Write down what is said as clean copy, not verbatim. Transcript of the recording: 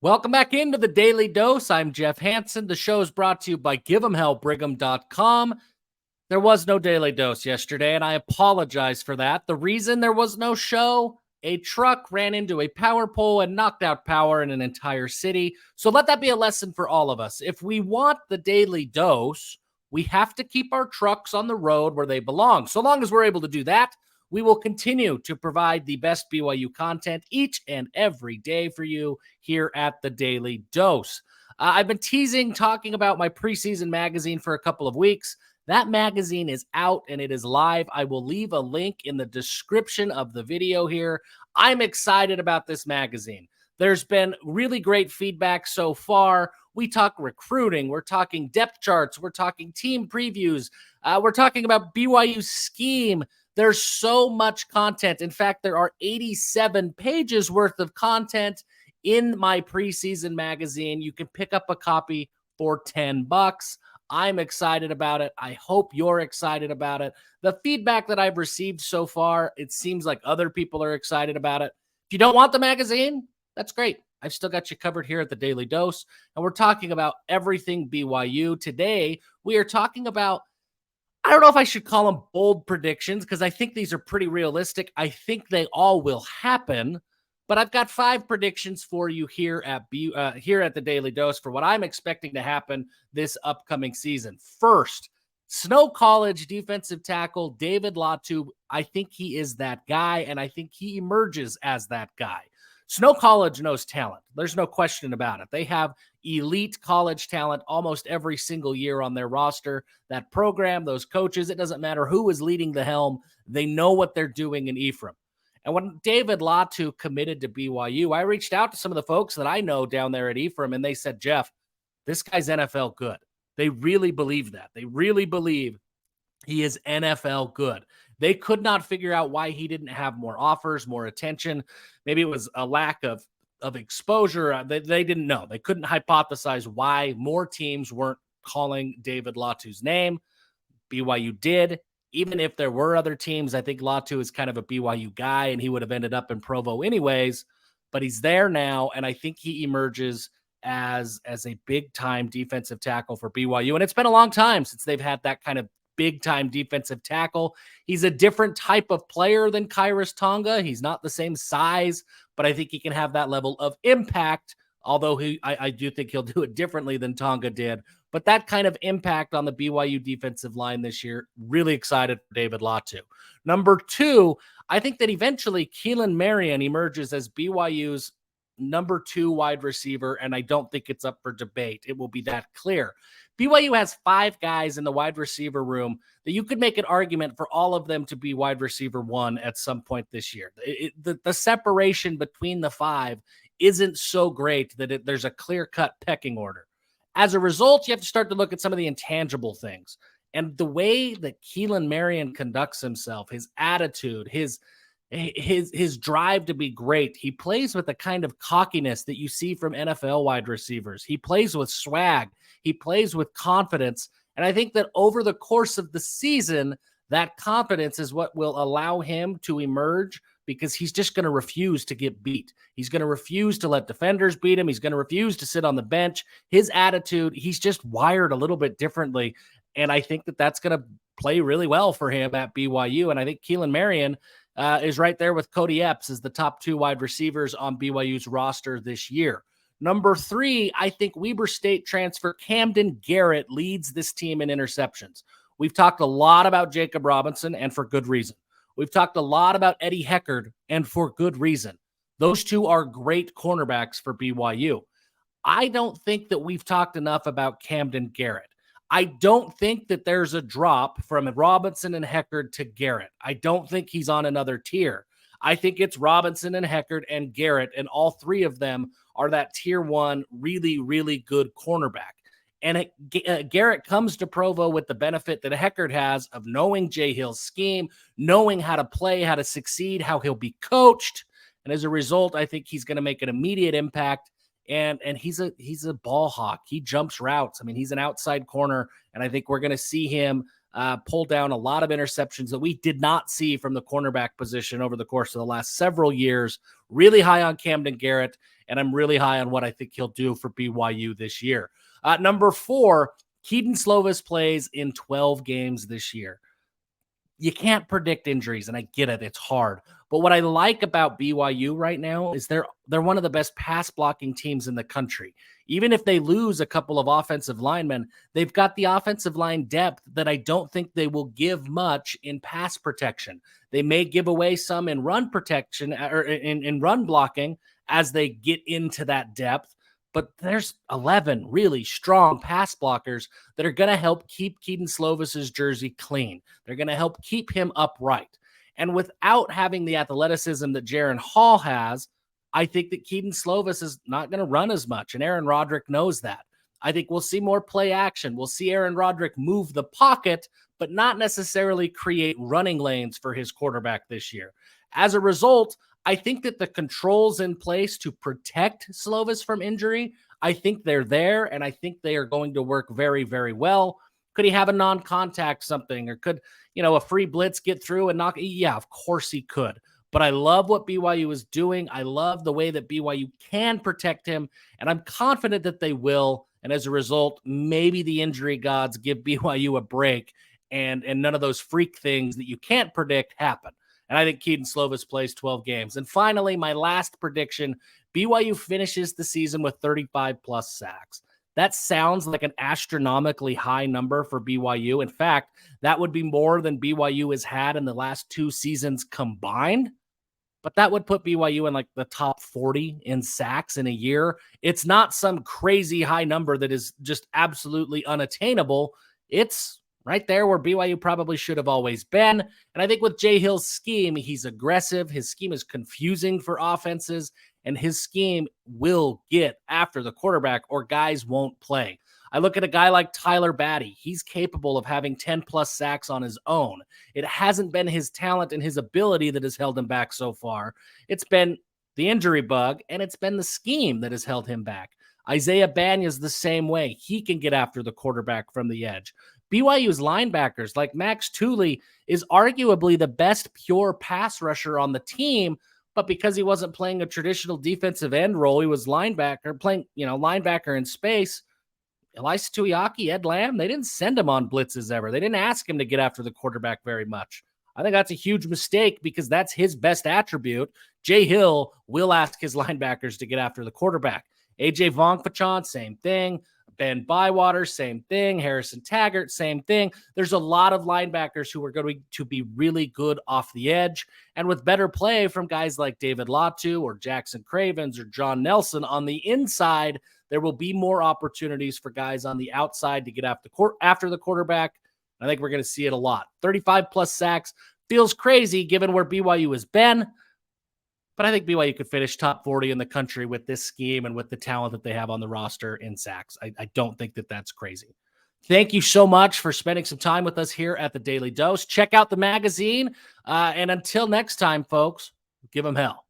Welcome back into the Daily Dose. I'm Jeff Hansen. The show is brought to you by Give'emHellBrigham.com. There was no Daily Dose yesterday, and I apologize for that. The reason there was no show, a truck ran into a power pole and knocked out power in an entire city. So let that be a lesson for all of us. If we want the Daily Dose, we have to keep our trucks on the road where they belong. So long as we're able to do that, we will continue to provide the best BYU content each and every day for you here at the Daily Dose. I've been talking about my preseason magazine for a couple of weeks. That magazine is out and it is live. I will leave a link in the description of the video here. I'm excited about this magazine. There's been really great feedback so far. We talk recruiting, we're talking depth charts, we're talking team previews, we're talking about BYU scheme. There's so much content. In fact, there are 87 pages worth of content in my preseason magazine. You can pick up a copy for $10. I'm excited about it. I hope you're excited about it. The feedback that I've received so far, it seems like other people are excited about it. If you don't want the magazine, that's great. I've still got you covered here at the Daily Dose, and we're talking about everything BYU. Today, we are talking about, I don't know if I should call them bold predictions because I think these are pretty realistic. I think they all will happen, but I've got 5 predictions for you here at the Daily Dose for what I'm expecting to happen this upcoming season. First, Snow College defensive tackle David Latu. I think he is that guy, and I think he emerges as that guy. Snow College knows talent. There's no question about it. They have elite college talent almost every single year on their roster. That program, those coaches, it doesn't matter who is leading the helm. They know what they're doing in Ephraim. And when David Latu committed to BYU, I reached out to some of the folks that I know down there at Ephraim, and they said, Jeff, this guy's NFL good. They really believe that. They really believe he is NFL good. They could not figure out why he didn't have more offers, more attention. Maybe it was a lack of exposure. They didn't know. They couldn't hypothesize why more teams weren't calling David Latu's name. BYU did. Even if there were other teams, I think Latu is kind of a BYU guy, and he would have ended up in Provo anyways. But he's there now, and I think he emerges as a big-time defensive tackle for BYU. And it's been a long time since they've had that kind of big-time defensive tackle. He's a different type of player than Khyiris Tonga. He's not the same size, but I think he can have that level of impact, although I do think he'll do it differently than Tonga did. But that kind of impact on the BYU defensive line this year, really excited for David Latu. Number 2, I think that eventually Keelan Marion emerges as BYU's number 2 wide receiver, and I don't think it's up for debate. It will be that clear. BYU has 5 guys in the wide receiver room that you could make an argument for all of them to be wide receiver 1 at some point this year. The separation between the 5 isn't so great that there's a clear-cut pecking order. As a result, you have to start to look at some of the intangible things. And the way that Keelan Marion conducts himself, his attitude, his drive to be great. He plays with the kind of cockiness that you see from NFL wide receivers. He plays with swag. He plays with confidence. And I think that over the course of the season, that confidence is what will allow him to emerge, because he's just going to refuse to get beat. He's going to refuse to let defenders beat him. He's going to refuse to sit on the bench. His attitude, he's just wired a little bit differently. And I think that that's going to play really well for him at BYU. And I think Keelan Marion is right there with Cody Epps as the top 2 wide receivers on BYU's roster this year. Number 3, I think Weber State transfer Kamden Garrett leads this team in interceptions. We've talked a lot about Jacob Robinson, and for good reason. We've talked a lot about Eddie Heckard, and for good reason. Those 2 are great cornerbacks for BYU. I don't think that we've talked enough about Kamden Garrett. I don't think that there's a drop from Robinson and Heckard to Garrett. I don't think he's on another tier. I think it's Robinson and Heckard and Garrett, and all 3 of them are that tier 1, really, really good cornerback. And Garrett comes to Provo with the benefit that Heckard has of knowing Jay Hill's scheme, knowing how to play, how to succeed, how he'll be coached. And as a result, I think he's going to make an immediate impact. And he's a ball hawk. He jumps routes. I mean, he's an outside corner, and I think we're going to see him pull down a lot of interceptions that we did not see from the cornerback position over the course of the last several years. really high on Kamden Garrett, and I'm really high on what I think he'll do for BYU this year. Number 4, Kedon Slovis plays in 12 games this year. You can't predict injuries, and I get it. It's hard. But what I like about BYU right now is they're one of the best pass blocking teams in the country. Even if they lose a couple of offensive linemen, they've got the offensive line depth that I don't think they will give much in pass protection. They may give away some in run protection or in run blocking as they get into that depth. But there's 11 really strong pass blockers that are going to help keep Kedon Slovis's jersey clean. They're going to help keep him upright. And without having the athleticism that Jaron Hall has, I think that Kedon Slovis is not going to run as much. And Aaron Roderick knows that. I think we'll see more play action. We'll see Aaron Roderick move the pocket, but not necessarily create running lanes for his quarterback this year. As a result, I think that the controls in place to protect Slovis from injury, I think they're there, and I think they are going to work very, very well. Could he have a non-contact something, or could, a free blitz get through and knock? Yeah, of course he could. But I love what BYU is doing. I love the way that BYU can protect him, and I'm confident that they will. And as a result, maybe the injury gods give BYU a break, and none of those freak things that you can't predict happen. And I think Kedon Slovis plays 12 games. And finally, my last prediction, BYU finishes the season with 35-plus sacks. That sounds like an astronomically high number for BYU. In fact, that would be more than BYU has had in the last 2 seasons combined. But that would put BYU in like the top 40 in sacks in a year. It's not some crazy high number that is just absolutely unattainable. It's right there where BYU probably should have always been. And I think with Jay Hill's scheme, he's aggressive. His scheme is confusing for offenses, and his scheme will get after the quarterback or guys won't play. I look at a guy like Tyler Batty. He's capable of having 10-plus sacks on his own. It hasn't been his talent and his ability that has held him back so far. It's been the injury bug, and it's been the scheme that has held him back. Isaiah Banya's the same way. He can get after the quarterback from the edge. BYU's linebackers, like Max Tooley, is arguably the best pure pass rusher on the team, but because he wasn't playing a traditional defensive end role, he was playing linebacker in space. Elisa Tuiaki, Ed Lamb, they didn't send him on blitzes ever. They didn't ask him to get after the quarterback very much. I think that's a huge mistake because that's his best attribute. Jay Hill will ask his linebackers to get after the quarterback. AJ Vongphachon, same thing. Ben Bywater, same thing. Harrison Taggart, same thing. There's a lot of linebackers who are going to be really good off the edge. And with better play from guys like David Latu or Jackson Cravens or John Nelson on the inside, there will be more opportunities for guys on the outside to get after the quarterback. I think we're going to see it a lot. 35-plus sacks feels crazy given where BYU has been. But I think BYU could finish top 40 in the country with this scheme and with the talent that they have on the roster in sacks. I don't think that that's crazy. Thank you so much for spending some time with us here at the Daily Dose. Check out the magazine. And until next time, folks, give them hell.